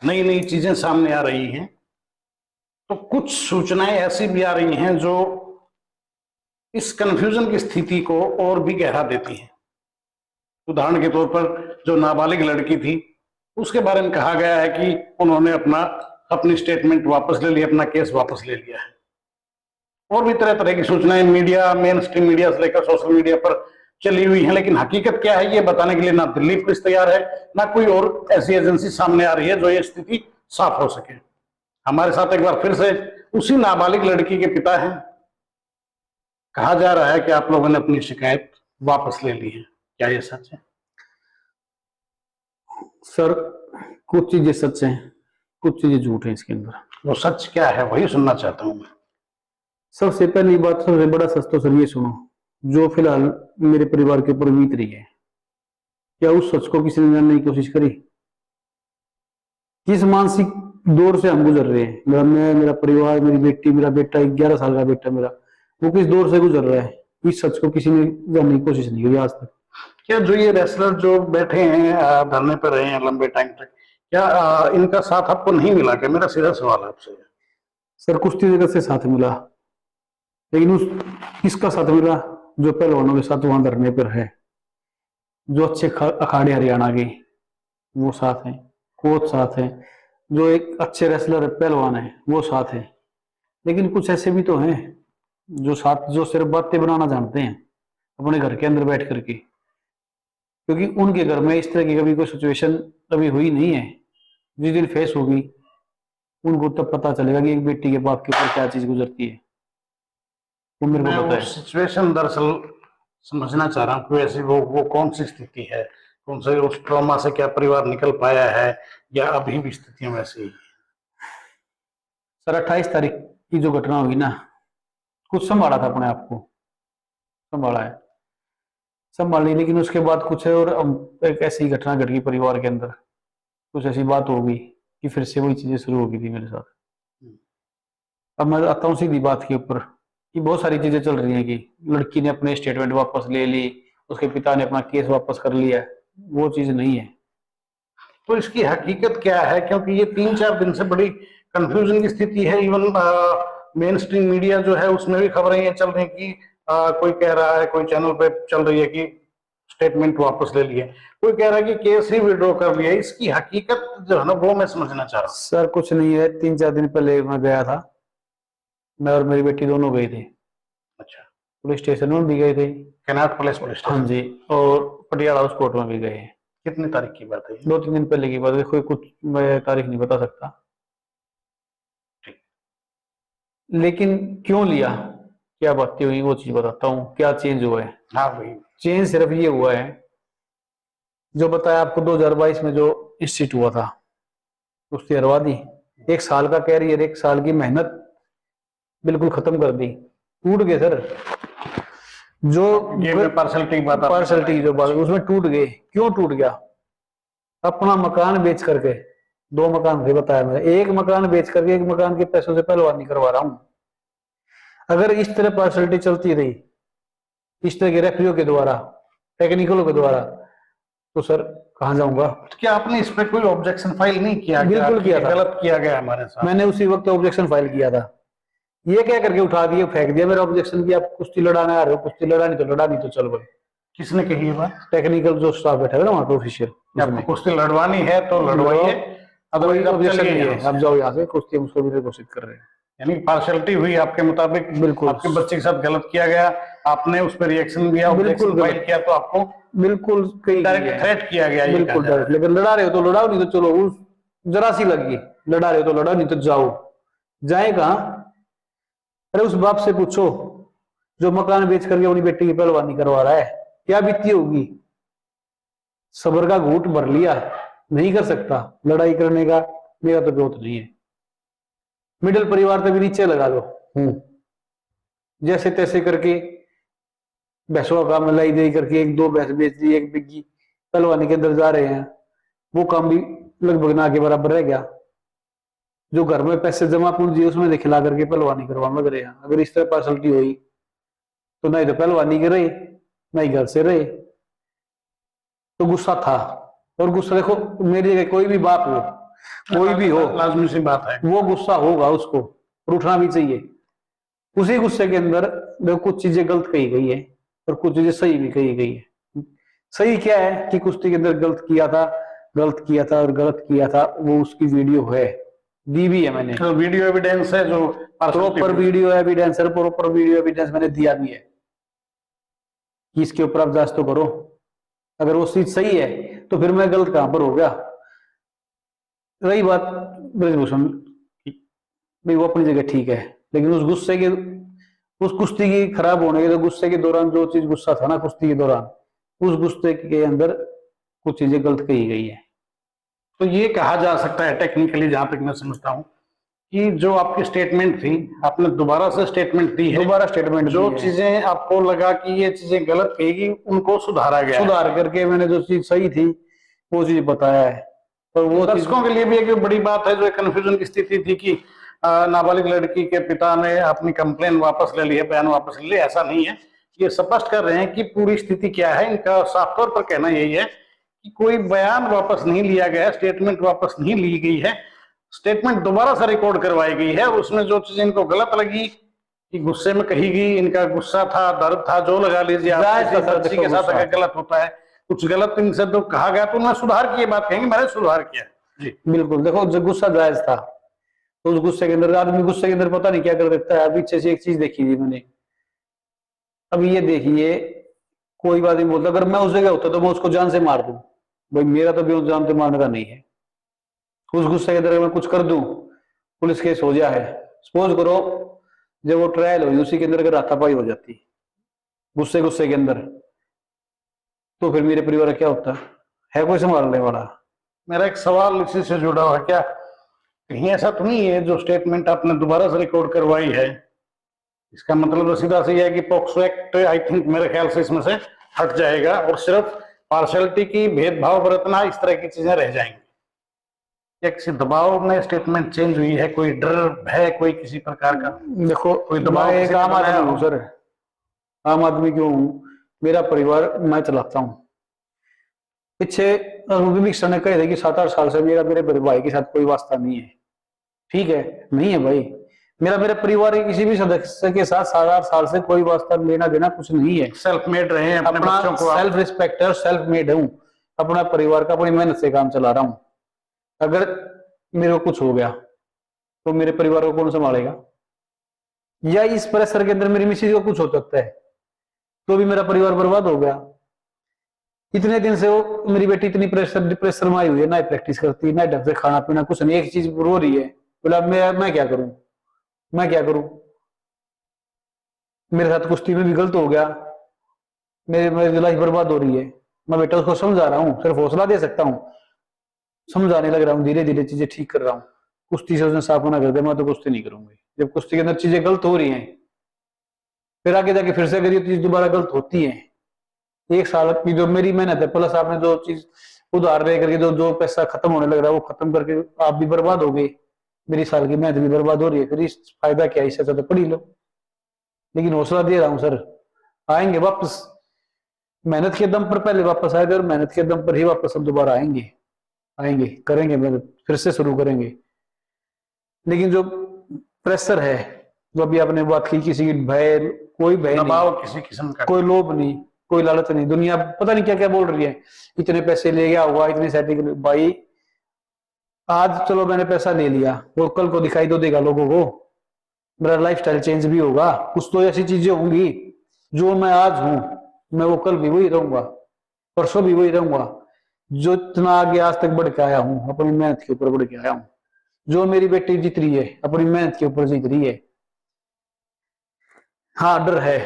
नई नई चीजें सामने आ रही हैं, तो कुछ सूचनाएं ऐसी भी आ रही हैं जो इस कंफ्यूजन की स्थिति को और भी गहरा देती हैं। उदाहरण के तौर पर जो नाबालिग लड़की थी, उसके बारे में कहा गया है कि उन्होंने अपनी स्टेटमेंट वापस ले लिया, अपना केस वापस ले लिया है। और भी तरह तरह की सूचनाएं मीडिया, मेन स्ट्रीम मीडिया से लेकर सोशल मीडिया पर चली हुई है, लेकिन हकीकत क्या है ये बताने के लिए ना दिल्ली पुलिस तैयार है, ना कोई और ऐसी एजेंसी सामने आ रही है जो ये स्थिति साफ हो सके। हमारे साथ एक बार फिर से उसी नाबालिग लड़की के पिता हैं। कहा जा रहा है कि आप लोगों ने अपनी शिकायत वापस ले ली है, क्या ये सच है? सर कुछ चीजें सच हैं, कुछ चीजें झूठ हैं इसके अंदर। वो सच क्या है वही सुनना चाहता हूं मैं। सबसे पहली बात, सबसे बड़ा सच तो सर ये सुनो, जो फिलहाल मेरे परिवार के ऊपर बीत रही है, क्या उस सच को किसी ने जानने की कोशिश करी? किस मानसिक दौर से हम गुजर रहे हैं, मेरा परिवार, मेरी बेटी, मेरा बेटा, 11 साल का बेटा मेरा, वो किस दौर से गुजर रहा है, इस सच को किसी ने जानने की कोशिश नहीं करी आज तक। क्या जो ये रेसलर जो बैठे हैं धरने पर रहे हैं लंबे टाइम तक, क्या इनका साथ आपको नहीं मिला? क्या, मेरा सीधा सवाल है आपसे। सर कुश्ती जगत से साथ मिला, लेकिन उस किसका साथ मिला? जो पहलवानों के साथ वहां धरने पर है, जो अच्छे अखाड़े हरियाणा के, वो साथ हैं, कोच साथ हैं, जो एक अच्छे रेसलर पहलवान है वो साथ है। लेकिन कुछ ऐसे भी तो हैं जो साथ, जो सिर्फ बातें बनाना जानते हैं अपने घर के अंदर बैठ करके, क्योंकि उनके घर में इस तरह की कभी कोई सिचुएशन कभी हुई नहीं है। जिस दिन फेस होगी उनको तब पता चलेगा कि एक बेटी के बाप के ऊपर क्या चीज गुजरती है। वो मेरे को पता है। सिचुएशन दरअसल समझना चाह रहा हूँ कि ऐसी वो कौन सी स्थिति है, कौन से उस ट्रॉमा से क्या परिवार निकल पाया है, या अभी भी स्थितियां वैसी ही? सर 28 तारीख की जो घटना हुई ना, कुछ संभाला था अपने आप को, संभाला है, संभाली, लेकिन उसके बाद कुछ है और एक ऐसी घटना घट गई परिवार के अंदर, कुछ ऐसी बात हो गई कि फिर से वही चीजें शुरू हो गई थी मेरे साथ। अब मैं आता हूँ सीधी बात के ऊपर कि बहुत सारी चीजें चल रही हैं कि लड़की ने अपने स्टेटमेंट वापस ले ली, उसके पिता ने अपना केस वापस कर लिया, वो चीज नहीं है। तो इसकी हकीकत क्या है? क्योंकि ये 3-4 दिन से बड़ी कंफ्यूजन की स्थिति है। इवन मेन स्ट्रीम मीडिया जो है उसमें भी खबरें ये चल रही कि कोई कह रहा है, कोई चैनल पे चल रही है कि स्टेटमेंट वापस ले लिए, कोई कह रहा है कि केस ही विड्रॉ कर लिया। इसकी हकीकत जो है ना वो मैं समझना चाह रहा हूँ। सर कुछ नहीं है, 3-4 दिन पहले मैं गया था, मैं और मेरी बेटी दोनों गए थे। अच्छा, पुलिस स्टेशन में भी गए थे। Connaught police station? हाँ जी, और पटियाला हाउस कोर्ट में भी गए। कितनी तारीख की बात है? 2-3 दिन पहले की बात है, कोई कुछ मैं तारीख नहीं बता सकता। लेकिन क्यों लिया, क्या बातें हुई, वो चीज बताता हूँ। क्या चेंज हुआ है? हाँ भाई। चेंज सिर्फ ये हुआ है, जो बताया आपको 2022 में जो इंस्टीट्यूट हुआ था उसकी हरवा दी। 1 साल का कैरियर, 1 साल की मेहनत बिल्कुल खत्म कर दी, टूट गए सर। जो पार्शलिटी की जो बात उसमें टूट गए। क्यों टूट गया? अपना मकान बेच करके, 2 मकान थे बताया मैंने, 1 मकान बेच करके 1 मकान के पैसों से पहलवानी करवा रहा हूं। अगर इस तरह पार्शलिटी चलती रही, इस तरह के रेफरियों के द्वारा, टेक्निकलों के द्वारा, तो सर कहां जाऊंगा? क्या आपने इस पर कोई ऑब्जेक्शन फाइल नहीं किया? बिल्कुल किया था। गलत किया गया हमारे साथ। मैंने उसी वक्त ऑब्जेक्शन फाइल किया था। ये क्या करके उठा दिया, फेंक दिया मेरा ऑब्जेक्शन की आप कुश्ती लड़ाने आ रहे हो, कुश्ती लड़ा नहीं तो लड़ा, नहीं तो चल भाई। किसने कही ये बात? टेक्निकल जो स्टाफ बैठा है ना वहां पे ऑफिशियल। आपको कुश्ती लड़वानी है तो लड़वाइए, अदरवाइज ऑब्जेक्शन नहीं है, आप जाओ यहाँ से। कुश्ती हम उसको भी घोषित कर रहे हैं। यानी पार्शलिटी हुई आपके मुताबिक? बिल्कुल। आपके बच्चे के साथ गलत किया गया, आपने उस पर रिएक्शन दिया, बिल्कुल फाइल किया, तो आपको बिल्कुल डायरेक्ट थ्रेट किया गया। बिल्कुल डायरेक्ट। लेकिन लड़ा रहे हो तो लड़ाओ, नहीं तो चलो। उस जरा सी लगी, लड़ा रहे हो तो लड़ाओ, नहीं तो जाओ। जाए कहां? अरे उस बाप से पूछो जो मकान बेच करके अपनी बेटी की पहलवानी करवा रहा है, क्या बीती होगी। सब्र का घूंट भर लिया, नहीं कर सकता लड़ाई करने का, मेरा तो बहुत नहीं है। मिडिल परिवार तक नीचे लगा दो, जैसे तैसे करके भैंसों का काम लाई दे करके 1-2 भैंस बेच दी, 1 बिग्गी पहलवानी के अंदर जा रहे हैं। वो काम भी लगभग ना के बराबर रह गया। जो घर में पैसे जमा पूंजी उसमें खिला करके पहलवानी करवा लग रहे हैं। अगर इस तरह पार्शलिटी हुई तो नहीं तो पहलवानी के रहे, नहीं घर से रहे। तो गुस्सा था, और गुस्सा देखो मेरी जगह कोई भी बाप हो, कोई भी हो, लाजमी सी बात है। वो गुस्सा होगा उसको, और उठना भी चाहिए। उसी गुस्से के अंदर देखो कुछ चीजें गलत कही गई है और कुछ चीजें सही भी कही गई है। सही क्या है कि कुश्ती के अंदर गलत किया था, गलत किया था और गलत किया था, वो उसकी वीडियो है, दी भी है मैंने, तो वीडियो एविडेंस है, जो प्रॉपर वीडियो एविडेंस है, प्रॉपर वीडियो एविडेंस मैंने दिया भी है कि इसके ऊपर आप जांच तो करो। अगर वो चीज सही है तो फिर मैं गलत कहां पर हो गया। रही बात ब्रजभूषण की, भाई वो अपनी जगह ठीक है, लेकिन उस गुस्से के, उस कुश्ती की खराब होने के गुस्से के दौरान जो चीज गुस्सा था ना कुश्ती के दौरान, उस गुस्से के अंदर कुछ चीजें गलत कही गई है। तो ये कहा जा सकता है टेक्निकली, जहां तक मैं समझता हूँ, कि जो आपकी स्टेटमेंट थी, आपने दोबारा से स्टेटमेंट दी है, दोबारा स्टेटमेंट जो चीजें आपको लगा कि ये चीजें गलत कहेगी, उनको सुधारा गया, सुधार करके मैंने जो चीज सही थी वो चीज बताया है। और वो दर्शकों के लिए भी एक बड़ी बात है, जो कन्फ्यूजन की स्थिति थी कि नाबालिग लड़की के पिता ने अपनी कंप्लेन वापस ले ली है, बयान वापस ले लिया। ऐसा नहीं है, ये स्पष्ट कर रहे हैं कि पूरी स्थिति क्या है। इनका साफ तौर पर कहना यही है कि कोई बयान वापस नहीं लिया गया, स्टेटमेंट वापस नहीं ली गई है, स्टेटमेंट दोबारा से रिकॉर्ड करवाई गई है। और उसमें जो चीजें इनको गलत लगी कि गुस्से में कही गई, इनका गुस्सा था, दर्द था, जो लगा लीजिए आप, किसी के साथ अगर गलत होता है, कुछ गलत इनसे तो कहा गया, तो उन्होंने सुधार की बात कहेंगे, मैंने सुधार किया जी। बिल्कुल, देखो जो गुस्सा जायज था, तो उस गुस्से के अंदर आदमी गुस्से के अंदर पता नहीं क्या कर देता है। पीछे से एक चीज देखी थी मैंने, अभी ये देखिए, कोई बात नहीं बोलता, अगर मैं उस जगह होता तो मैं उसको जान से मार दूं, भाई मेरा तो भी जान से मारने का नहीं है। उस गुस्से के अंदर मैं कुछ कर दूं, पुलिस केस हो जाए, सपोज करो जब वो ट्रायल हुई उसी के अंदर अगर हाथापाई हो जाती गुस्से गुस्से के अंदर, तो फिर मेरे परिवार का क्या होता है कोई संभालने वाला? मेरा एक सवाल इसी से जुड़ा हुआ है, क्या कहीं ऐसा तो नहीं है जो स्टेटमेंट आपने दोबारा से रिकॉर्ड करवाई है, इसका मतलब सीधा से यह है कि पॉक्सो एक्ट आई थिंक मेरे ख्याल से इसमें से हट जाएगा और सिर्फ पार्शलिटी की, भेदभाव बरतना, इस तरह की चीजें रह जाएंगी? या किसी दबाव में स्टेटमेंट चेंज हुई है, कोई डर भय कोई किसी प्रकार का? देखो कोई दबाव, मैं एक आम आदमी हूँ सर, आम आदमी क्यों हूँ, मेरा परिवार मैं चलाता हूँ। पीछे विभिन्न ने कहे थे कि 7-8 साल से मेरे भाई के साथ कोई वास्ता नहीं है। ठीक है, नहीं है भाई, मेरे परिवार के किसी भी सदस्य के साथ 7-8 साल से कोई वास्ता लेना देना कुछ नहीं है। सेल्फ मेड रहे हैं, अपने बच्चों को सेल्फ रिस्पेक्टर, सेल्फ मेड हूँ, अपना परिवार का अपनी मेहनत से काम चला रहा हूँ। अगर मेरे को कुछ हो गया तो मेरे परिवार को कौन संभालेगा? या इस प्रेशर के अंदर मेरी मिसेज को कुछ हो सकता है तो भी मेरा परिवार बर्बाद हो गया। इतने दिन से वो मेरी बेटी इतनी डिप्रेशन में आई हुई है, ना प्रैक्टिस करती, ना ढंग से खाना पीना, कुछ नहीं, एक चीज रो रही है, बोला मैं क्या करूं, मैं क्या करूं? मेरे साथ कुश्ती में भी गलत हो गया, मेरी लाइफ बर्बाद हो रही है। मैं बेटा उसको समझा रहा हूँ, सिर्फ हौसला दे सकता हूँ, समझाने लग रहा हूँ, धीरे धीरे चीजें ठीक कर रहा हूँ। कुश्ती से उसने साफ मना कर दिया, मैं तो कुश्ती नहीं करूंगी। जब कुश्ती के अंदर चीजें गलत हो रही हैं, फिर आगे जाके फिर से अगर ये चीज दोबारा गलत होती है, 1 साल की जो मेरी मेहनत है प्लस आपने जो चीज उधार ले करके जो पैसा खत्म होने लग रहा है वो खत्म करके आप भी बर्बाद हो गए, मेरी साल की मेहनत भी बर्बाद हो रही है, फिर इस फायदा क्या? इससे तो पढ़ी लो। लेकिन हौसला दे रहा हूं सर, आएंगे वापस, मेहनत के दम पर पहले वापस आए थे और मेहनत के दम पर ही वापस हम दोबारा आएंगे, आएंगे, करेंगे मेहनत, फिर से शुरू करेंगे। लेकिन जो प्रेशर है, जो अभी आपने बात की, किसी की भय, कोई भय दबाव नहीं, किसी किस्म का, कोई लोभ नहीं, कोई लालच नहीं। दुनिया पता नहीं क्या क्या बोल रही है, इतने पैसे ले गया होगा, इतनी सेटिंग। भाई आज चलो मैंने पैसा ले लिया, वो कल को दिखाई तो देगा लोगों को, मेरा लाइफस्टाइल चेंज भी होगा, कुछ तो ऐसी चीजें होंगी जो मैं आज हूं मैं वो कल भी वही रहूंगा, परसों भी वही रहूंगा। जो इतना आगे आज तक बढ़ के आया हूं, अपनी मेहनत के ऊपर बढ़ के आया हूं। जो मेरी बेटी जीत रही है, अपनी मेहनत के ऊपर जीत रही है। हाँ डर है,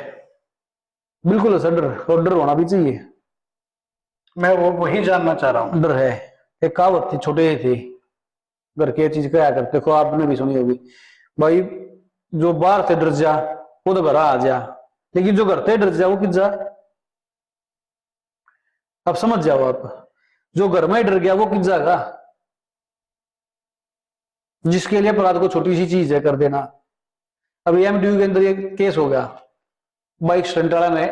बिल्कुल सर, डर, और डर होना भी चाहिए। मैं वो वही जानना चाह रहा हूँ। डर है, एक कहावत थी, छोटे थे घर के चीज क्या करते, देखो आपने भी सुनी होगी, भाई जो बाहर से डर जा वो तो घर आ जा, लेकिन जो घर से डर जा वो किस जा? अब समझ जाओ आप, जो घर में डर गया वो किस जाएगा? जिसके लिए अपराध को छोटी सी चीज है कर देना। अभी एमडीयू के अंदर ये केस हो गया, बाइक स्टंट वाला ने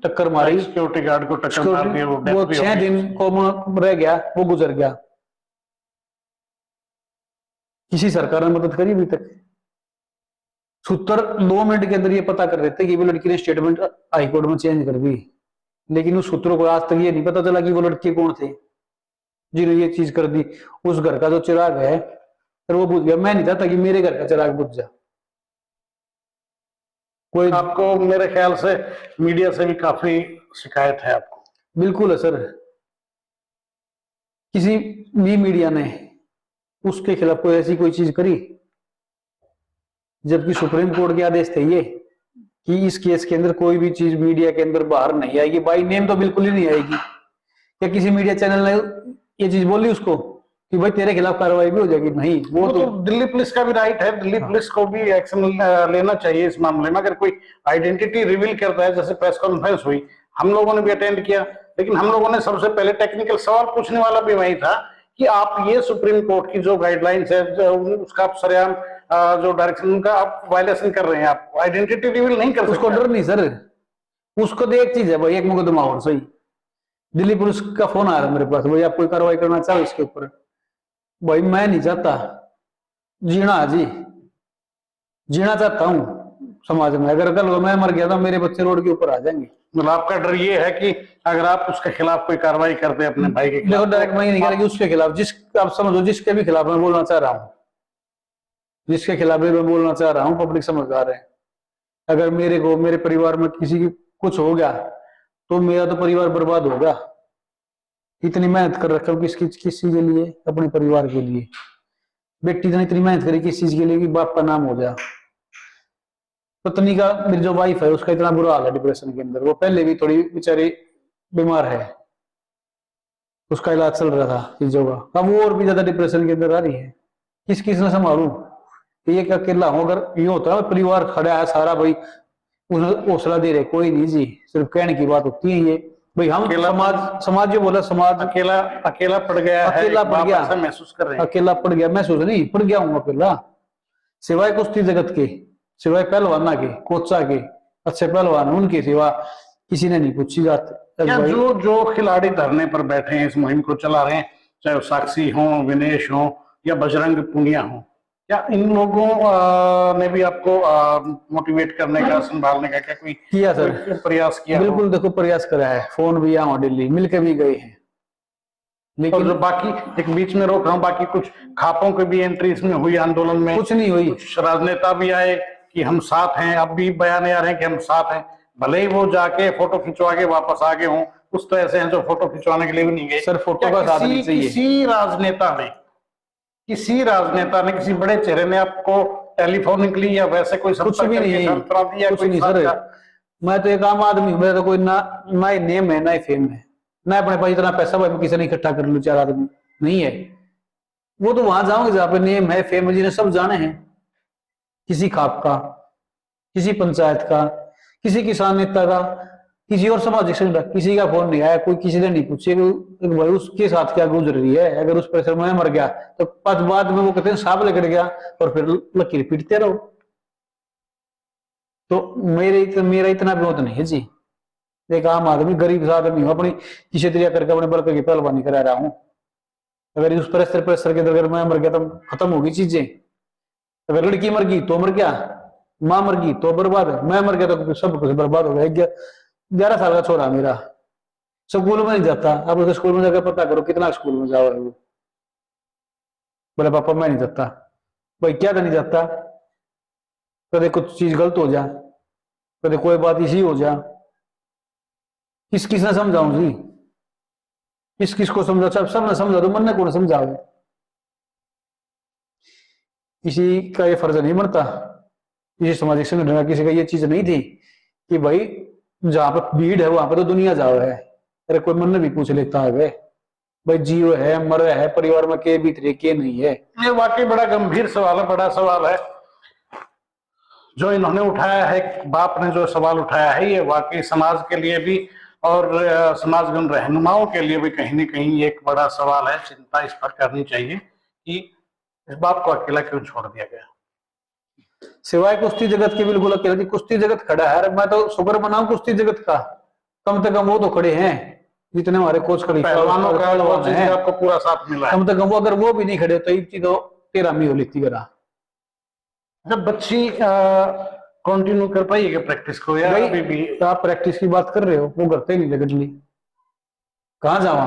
टक्कर मारी, सिक्योरिटी गार्ड को टक्कर मार दी, वो 6 दिन कोमा रह गया, वो गुजर गया। किसी सरकार ने मदद करी अभी तक? सूत्र 2 मिनट के अंदर ये पता कर देते कि वो लड़की ने स्टेटमेंट हाईकोर्ट में चेंज कर दी, लेकिन उस सूत्रों को आज तक ये नहीं पता चला कि वो लड़के कौन थे जिन्होंने ये चीज कर दी। उस घर का जो चिराग है फिर वो बुझ गया। मैं नहीं चाहता कि मेरे घर का चिराग बुझ जा। कोई आपको मेरे ख्याल से मीडिया से भी काफी शिकायत है आपको? बिल्कुल है सर। किसी भी मीडिया ने उसके खिलाफ कोई ऐसी कोई चीज करी, जबकि सुप्रीम कोर्ट के आदेश थे ये कि इस केस के अंदर कोई भी चीज मीडिया के अंदर बाहर नहीं आएगी, बाई नेम तो बिल्कुल ही नहीं आएगी। क्या किसी मीडिया चैनल ने ये चीज बोली उसको कि भाई तेरे खिलाफ कार्रवाई भी हो जाएगी? नहीं। वो तो दिल्ली पुलिस का भी राइट है, दिल्ली पुलिस को भी एक्शन लेना चाहिए इस मामले में। अगर कोई आइडेंटिटी रिवील करता है, जैसे प्रेस कॉन्फ्रेंस हुई, हम लोगों ने भी अटेंड किया, लेकिन हम लोगों ने सबसे पहले टेक्निकल सवाल पूछने वाला भी वही था कि आप ये सुप्रीम कोर्ट की जो गाइडलाइंस है उसका आप सरेआम जो डायरेक्शन उनका आप वायलेशन कर रहे हैं। आप आइडेंटिटी रिवील नहीं कर सकते। उसको डर नहीं सर, उसको तो एक चीज है भाई, एक मुकदमा और सही। दिल्ली पुलिस का फोन आ रहा है मेरे पास, भाई आप कोई कार्रवाई करना चाहो इसके ऊपर। भाई मैं नहीं चाहता जीना, जी जीना चाहता हूँ समाज में। अगर कल मैं मर गया तो मेरे बच्चे रोड के ऊपर आ जाएंगे। मतलब आपका डर ये है कि अगर आप उसके खिलाफ कोई कार्रवाई करते हैं अपने भाई के देखो खिलाफ, डायरेक्ट मैं नहीं कह रहा कि उसके खिलाफ, जिस आप समझो जिसके भी खिलाफ मैं बोलना चाह रहा हूँ, जिसके खिलाफ भी मैं बोलना चाह रहा हूँ, पब्लिक समझदार है। अगर मेरे को, मेरे परिवार में किसी की कुछ हो गया तो मेरा तो परिवार बर्बाद होगा। इतनी मेहनत कर रखा हूँ किस चीज के लिए? अपने परिवार के लिए। बेटी ने इतनी मेहनत करी किस चीज के लिए? कि बाप का नाम हो जाए। पत्नी का, मेरी जो वाइफ है उसका इतना बुरा हाल है डिप्रेशन के अंदर, वो पहले भी थोड़ी बेचारी बीमार है, उसका इलाज चल रहा था चीजों का, अब वो और भी ज्यादा डिप्रेशन के अंदर आ रही है। किसने संभालू? ये क्या अकेला हूं? अगर ये होता है परिवार खड़ा है सारा, भाई उन्हें हौसला दे रहे, कोई नहीं जी, सिर्फ कहने की बात होती है ये। भाई हम समाज जो बोला, समाज अकेला पड़ गया है, अकेला पड़ गया, ऐसा महसूस कर रहे हैं। अकेला पड़ गया, महसूस नहीं, पड़ गया हूं अकेला। सिवाय कुश्ती जगत के, सिवाय पहलवाना के, कोचा के, अच्छे पहलवान उनके सिवा किसी ने नहीं पूछी जाती। क्या जो खिलाड़ी धरने पर बैठे हैं, इस मुहिम को चला रहे हैं, चाहे वो साक्षी हो, विनेश हो या बजरंग पुनिया हो, क्या इन लोगों ने भी आपको मोटिवेट करने का, संभालने का क्या कोई किया सर? प्रयास किया? बिल्कुल, देखो प्रयास करा है, फोन भी यहाँ दिल्ली मिलकर भी गए हैं। लेकिन जो बाकी, एक बीच में रोक रहा हूँ, बाकी कुछ खापों की भी एंट्री इसमें हुई आंदोलन में? कुछ नहीं हुई। कुछ राजनेता भी आए कि हम साथ हैं, अब भी बयान आ रहे हैं कि हम साथ हैं, भले ही वो जाके फोटो खिंचवा के वापस आ गए हों, कुछ तो ऐसे हैं जो फोटो खिंचवाने के लिए भी नहीं गए। सर फोटो का साथ नहीं चाहिए। किसी राजनेता ने, किसी बड़े चेहरे ने आपको टेलीफोनिकली या वैसे कोई कुछ भी नहीं, कुछ नहीं सर। मैं तो एक आम आदमी हूँ, मेरा तो कोई ना ही नेम है, ना ही फेम है, ना अपने पास इतना पैसा भाई किसी ने इकट्ठा कर लूं 4 आदमी, नहीं है। वो तो वहां जाओगे जहाँ पे नेम है, फेम है, जिन्हें सब जाने हैं। किसी खाप का, किसी पंचायत का, किसी किसान नेता का, किसी और सामाजिक संगठन, किसी का फोन नहीं आया, कोई किसी ने नहीं पूछे कि भाई उसके साथ क्या गुजर रही है। अगर उस पर मैं मर गया तो 5 बाद में वो कहते हैं सांप लकड़ गया, और फिर लकीर पीटते रहो। तो मेरा इतना विरोध नहीं है जी। एक आम आदमी, गरीब आदमी हूं, अपनी किसी तरीका करके अपने बल की पहलवानी करा रहा हूं। अगर उस प्रेशर के अंदर मैं मर गया तो खत्म होगी चीजें। अगर लड़की मर गई तो मर गया, माँ मर गई तो बर्बाद है, मैं मर गया तो सब कुछ बर्बाद हो गया। 11 साल का छोरा मेरा स्कूल में नहीं जाता। अब उसे स्कूल में जाकर पता करो कितना स्कूल में जाओ। वो बोले पापा मैं नहीं जाता। भाई क्या नहीं जाता? कदे कुछ चीज गलत हो जा, कदे कोई बात इसी हो जा, किसने समझाऊं जी? किसको समझा? सब ने समझा दो, मन ने कौन समझाओ? किसी का ये फर्ज नहीं बनता, किसी सामाजिक संगठन का किसी का ये चीज नहीं थी कि भाई जहां पर भीड़ है वहां पर तो दुनिया जाओ है। अरे कोई मन भी पूछ लेता है भाई जियो है, मरे है, परिवार में के भीतरे के नहीं है। ये वाकई बड़ा गंभीर सवाल है, बड़ा सवाल है जो इन्होंने उठाया है। बाप ने जो सवाल उठाया है, ये वाकई समाज के लिए भी और समाज रहनुमाओं के लिए भी कहीं न कहीं एक बड़ा सवाल है। चिंता इस पर करनी चाहिए कि इस बाप को अकेला क्यों छोड़ दिया गया। सिवाय कुश्ती जगत के बिल्कुल अकेला। कुश्ती जगत खड़ा है, मैं तो शुक्र मनाऊं कुश्ती जगत का, कम से कम वो तो खड़े हैं जितने हमारे कोच खड़े पहलवानों का आपको पूरा साथ मिला है। कम से कम वो, अगर वो भी नहीं खड़े तो 13वीं हो लेती करा। जब बच्ची कंटिन्यू कर पाएगी प्रैक्टिस को या अभी भी? आप प्रैक्टिस की बात कर रहे हो, वो करते नहीं लगट ली, कहाँ जावा।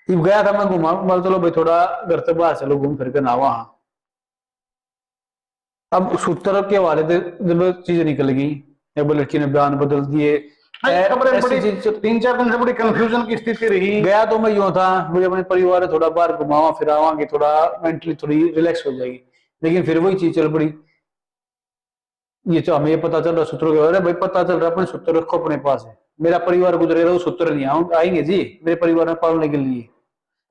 अब गया था मैं घुमा, बोल चलो भाई थोड़ा घर से बाहर चलो घूम फिर के ना वहां। अब सूत्र के हवाले से जब चीज निकल गई, एक लड़की ने बयान बदल दिए, खबरें ऐसी बड़ी चीज 3-4 दिन से बड़ी कंफ्यूजन की स्थिति रही। गया तो मैं यूं था मुझे अपने परिवार थोड़ा बाहर घुमावा फिरावा कि थोड़ा मेंटली थोड़ी रिलैक्स हो जाएगी, लेकिन फिर वही चीज चल पड़ी। ये तो हमें पता चल रहा सूत्रों के बारे में, भाई पता चल रहा है अपने सूत्र रखो अपने पास है। मेरा परिवार गुजरेगा वो सूत्र नहीं आएंगे जी मेरे परिवार में पालने के लिए।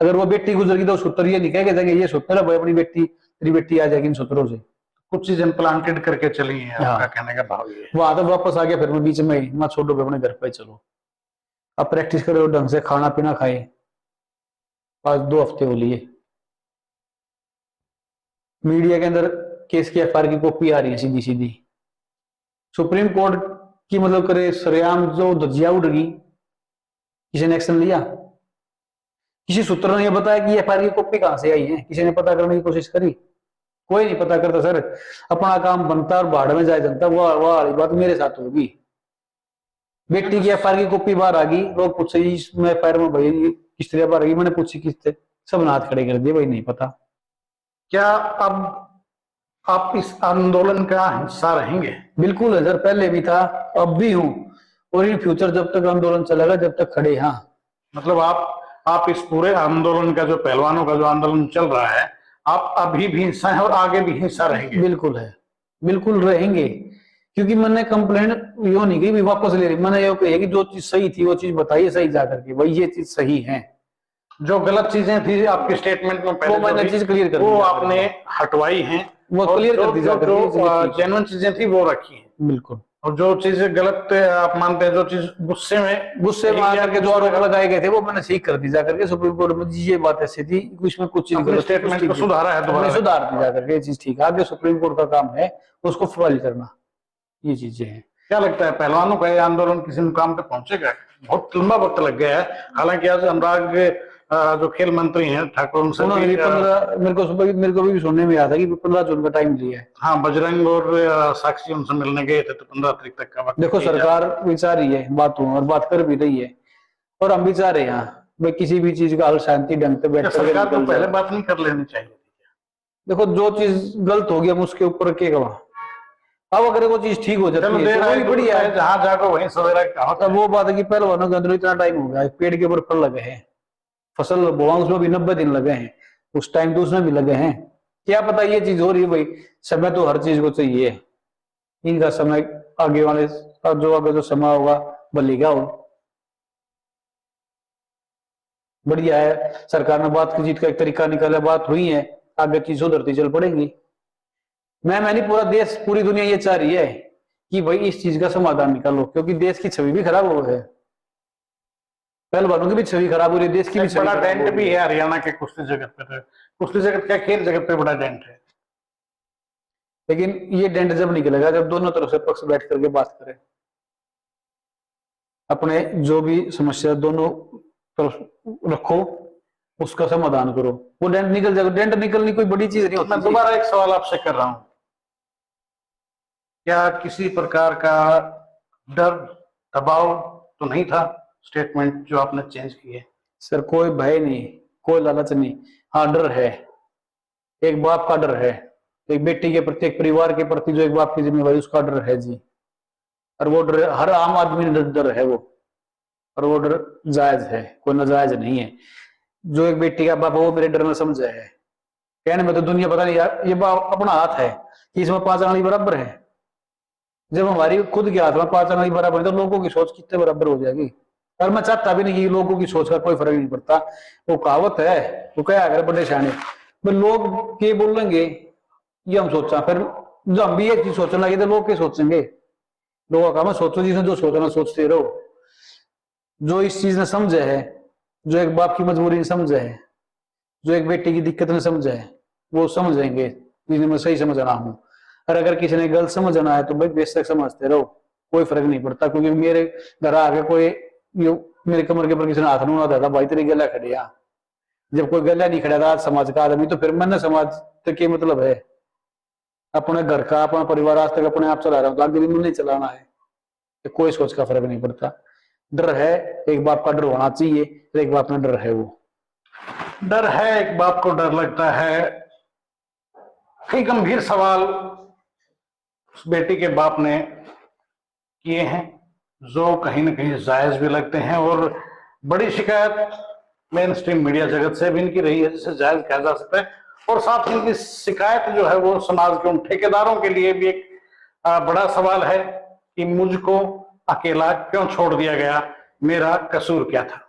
अगर वो बेटी गुजरेगी तो सूत्र ये नहीं कहेगा ये सूत्र है भाई अपनी बेटी तेरी बेटी आ जाएगी इन सूत्रों से। कुछ चीज इम्प्लांटेड करके चली है, आपका हाँ। कहने का भाव ये है। वहां तो वापस आ गया, फिर मैं बीच में मैं छोटो पे अपने घर पे चलो अब प्रैक्टिस करो ढंग से, खाना पीना खाए। आज 2 हफ्ते हो लिए मीडिया के अंदर केस की एफआईआर की कॉपी आ रही है सीधी सीधी। सुप्रीम कोर्ट की मतलब करे सरेआम जो धज्जियां उड़ गई, किसी ने एक्शन लिया? किसी सूत्र ने यह बताया कि एफआईआर की कॉपी कहां से आई है? किसी ने पता करने की कोशिश करी? कोई नहीं पता करता सर, अपना काम बनता और भाड़ में जाए जनता। वह वाली बात मेरे साथ होगी। बेटी की एफआईआर की कॉपी बाहर आ गई, लोग पूछे इसमें एफआईआर में भाई किस तरह बाहर आ गई, मैंने पूछी किससे, सब हाथ खड़े कर दिए भाई नहीं पता। क्या अब आप इस आंदोलन का हिस्सा रहेंगे? बिल्कुल है सर, पहले भी था अब भी हूं और इन फ्यूचर जब तक आंदोलन चलेगा जब तक खड़े। हाँ मतलब आप इस पूरे आंदोलन का जो पहलवानों का जो आंदोलन चल रहा है, आप अभी भी हिस्सा है और आगे भी हिस्सा रहेंगे? बिल्कुल है, बिल्कुल रहेंगे, क्योंकि मैंने कंप्लेंट यो नहीं की वापस ले रही, मैंने यो कही कि जो चीज सही थी वो चीज बताइए सही जाकर के, भाई ये चीज सही है। जो गलत चीजें थी आपके स्टेटमेंट में पहले वो मैंने चीज क्लियर कर दी, वो आपने हटवाई हैं, वो क्लियर कर दी जाकर जो जेन्युइन चीजें थी वो रखी हैं। बिल्कुल। और जो चीजें गलत आप मानते हैं, जो चीज गुस्से में आकर के जो आरोप लगाए गए थे वो मैंने ठीक कर दी जाकर के सुप्रीम कोर्ट में, ये बात ऐसी थी उसमें कुछ चीज गलत स्टेटमेंट को सुधारा है, दोबारा सुधार दी जाकर के ये चीज ठीक है। आगे सुप्रीम कोर्ट का काम है उसको फॉलो करना, ये चीजें हैं। क्या लगता है पहलवानों का ये आंदोलन किसी मुकाम पे पहुंचेगा? बहुत लंबा वक्त लग गया है, हालांकि आज अनुराग जो खेल मंत्री हैं ठाकुर उनसे भी 15 मेरे को भी सुनने में आया था कि 15 जून का टाइम लिया है। हाँ, बजरंग और साक्षी उनसे मिलने गए थे तो 15 तारीख तक का वक्त। देखो सरकार विचार रही है बातों और बात कर भी रही है और हम भी चाह रहे हैं भाई किसी भी चीज का हल शांति ढंग से बैठ कर सरकार को पहले बात नहीं कर लेनी चाहिए? देखो जो चीज गलत हो गया हम उसके ऊपर के गवा, अब अगर वो चीज ठीक हो जाती है तो बढ़िया है, जहां जाकर वहीं सवेरा कहा। अब वो बात है कि पहलवानों के अंदर इतना टाइम हो गया, पेड़ के ऊपर फल लगे हैं, फसल बोआ उसमें भी 90 दिन लगे हैं, उस टाइम तो उसमें भी लगे हैं। क्या पता ये चीज हो रही है भाई, समय तो हर चीज को चाहिए, इनका समय आगे वाले जो आगे जो समय होगा बलिगा हो। बढ़िया है सरकार ने बात की, जीत का एक तरीका निकाला, बात हुई है, आगे चीज सुधरती चल पड़ेगी। मैं नहीं पूरा देश पूरी दुनिया ये चाह रही है कि भाई इस चीज का समाधान निकालो, क्योंकि देश की छवि भी खराब हो गई है, पहलवानों की भी छवि खराब हो रही है, देश की भी बड़ा डेंट भी है हरियाणा के कुश्ती जगत पे, कुश्ती जगत क्या खेल जगत पे बड़ा डेंट है। लेकिन ये डेंट जब निकलेगा जब दोनों तरफ से पक्ष बैठ करके बात करें, अपने जो भी समस्या दोनों तरफ रखो उसका समाधान करो, वो डेंट निकल जाएगा। डेंट निकलनी कोई बड़ी चीज नहीं होती। मैं दोबारा एक सवाल आपसे कर रहा हूं, क्या किसी प्रकार का डर दबाव तो नहीं था स्टेटमेंट जो आपने चेंज किए? सर कोई भय नहीं, कोई लालच नहीं, हाँ डर है, एक बाप का डर है, एक बेटी के प्रति, एक परिवार के प्रति जो एक बाप की जिम्मेवारी उसका डर है जी। और वो डर हर आम आदमी ने डर है वो, और वो डर जायज है, कोई नाजायज नहीं है। जो एक बेटी का बाप वो मेरे डर में समझा है, कहने में तो दुनिया पता नहीं यार, ये बाप अपना हाथ है कि इसमें 5 आंगली बराबर है। जब हमारी खुद के हाथ में 5 आंगली बराबर है तो लोगों की सोच कितने बराबर हो जाएगी। और मैं चाहता भी नहीं कि लोगों की सोच का कोई फर्क नहीं पड़ता। वो कहावत है, वो क्या अगर बड़े शाने लोग के बोलेंगे ये हम सोचा, फिर जो हम भी एक चीज सोचने लगे तो लोग क्या सोचेंगे? लोगों का मैं सोचो जिसने जो सोचना सोचते रहो। जो इस चीज ने समझे है, जो एक बाप की मजबूरी ने समझे है, जो एक बेटी की दिक्कत ने समझे है, वो समझेंगे जिन्हें मैं सही समझ रहा हूँ। और अगर किसी ने गलत समझना है तो भाई बेशक समझते रहो, कोई फर्क नहीं पड़ता। क्योंकि मेरे घर आके कोई मेरे कमर के ऊपर किसी ने हाथ नहीं उड़ा था भाई तेरी गला खड़े जब कोई गला नहीं खड़ा था समाज का आदमी, तो फिर मैंने समाज तक के मतलब है अपने घर का, अपना परिवार आज तक अपने आप चला रहा हूँ, तो आगे भी मुझे नहीं चलाना है, तो कोई सोच का फर्क नहीं पड़ता। डर है, एक बाप का डर होना चाहिए, एक बाप में डर है, वो डर है, एक बाप को डर लगता है। कई गंभीर सवाल उस बेटी के बाप ने किए हैं जो कहीं ना कहीं जायज भी लगते हैं, और बड़ी शिकायत मेन स्ट्रीम मीडिया जगत से भी इनकी रही है, जिसे जायज कहा जा सकता है। और साथ ही इनकी शिकायत जो है वो समाज के उन ठेकेदारों के लिए भी एक बड़ा सवाल है कि मुझको अकेला क्यों छोड़ दिया गया, मेरा कसूर क्या था।